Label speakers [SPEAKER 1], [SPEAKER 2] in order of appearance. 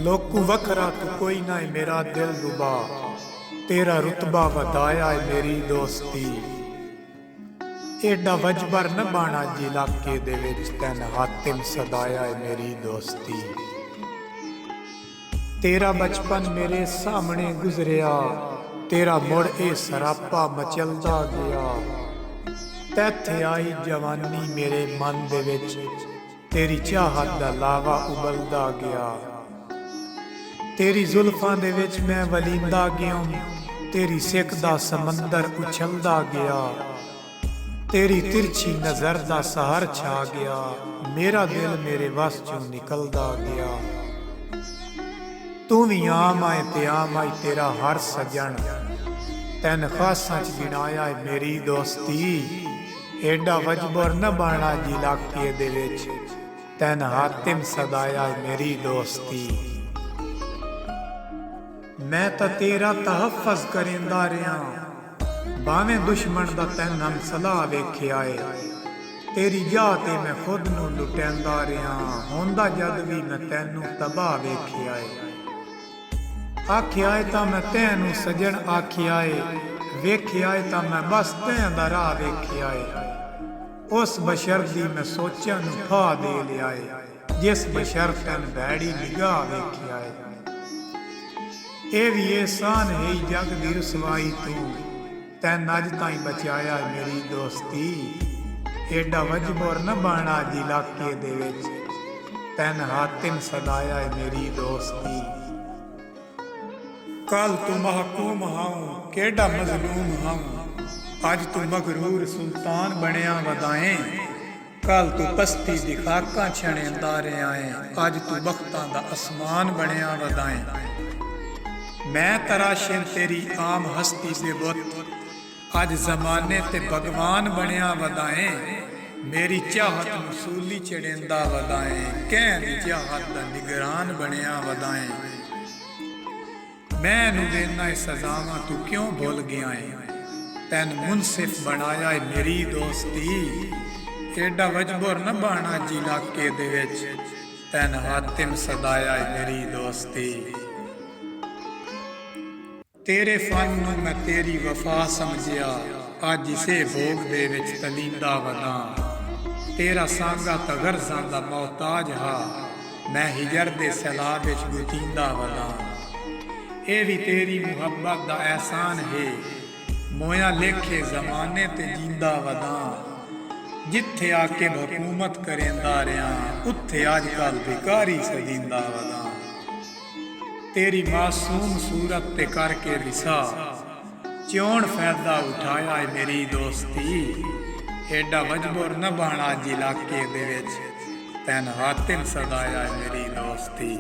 [SPEAKER 1] लोकू वखरा तू कोई ना है मेरा दिल रुबा, तेरा रुतबा वधाया है मेरी दोस्ती। एडा वजबर न बाना जी इलाके दे विच तैन हातिम सदाया है मेरी दोस्ती। तेरा बचपन मेरे सामने गुजरिया, तेरा मुड़ ए सरापा मचलदा गया। तैथे आई जवानी मेरे मन दे विच, तेरी चाहत दा लावा उबलदा गया। तेरी जुल्फां दे विच मैं वलींदा गया, तेरी सिक दा समंदर उछलदा गया। तेरी तिरछी नजर दा सहर छा गया, मेरा दिल मेरे वस चों निकलदा गया। तू भी आम आए ते आम आई तेरा हर सजन, तैन खासां च गिनाया है मेरी दोस्ती। एडा वजबर न बाना जी इलाके दे विच, तैन हातिम सदाया है मेरी दोस्ती। मैं तो तेरा तहफ़्फ़ुज़ करेंदा रहा, भावें दुश्मन दा तैन हम सलाह वेख्या है। तेरी जाह ते मैं खुद नूं लुटैंदा रहा, होंदा जद भी मैं तैनूं तबाह वेख्या है। आख्या है तां मैं तैनूं सजन आख्या है, वेख्या है तां मैं बस तैन दा राह वेख्या है। उस बशर दी मैं सोचा नूं फा दे लिया है, जिस बशर तैन भैड़ी निगाह वेख्या है। ए भी एहसान है जग दी रसवाई तू, तैन अज ताई बचाया है मेरी दोस्ती। एडा वजबर न बाना जी इलाके दे विच, तैन हातिम सदाया है मेरी दोस्ती। कल तू महकूम हाऊं केडा मजलूम हाऊं, अज तू मगरूर सुल्तान बनया वदाएं। कल तू पस्ती दी खाकां छणेंदा रहा है, अज तू बख्तां दा असमान बनया वदाएं। मैं तराशें तेरी आम हस्ती दे बुत, अज जमाने ते भगवान बनया वदाएं। मेरी चाहत नूं सूली चढ़ेंदा वदाएं, कहण दी चाहत दा निगरान बनया वदाएं। मैनूं देना है सजावां तू क्यों भुल गया है, तैन मुनसिफ बनाया है मेरी दोस्ती। एडा वजबर न बाना जी इलाके दे विच, तैन हातिम सदाया है मेरी दोस्ती। तेरे फन नूं मैं तेरी वफा समझिया, अज इसे भोग दे विच तलींदा वदां। तेरा सांगा तां गर्ज़ां दा मोहताज हा, मैं हिजर दे सैलाब विच गुतींदा वदां। ए भी तेरी मुहब्बत दा एहसान है, मोया लेखे जमाने ते जींदा वदां। जिथे आके हुकूमत करेंदा रहा, उत्थे अजकल भिकारी सजींदा वदां। तेरी मासूम सूरत ते करके रिसा, चौन फायदा उठाया है मेरी दोस्ती। एडा वजबर न बाना जी इलाके दे विच, तैन हातिम सदाया है मेरी दोस्ती।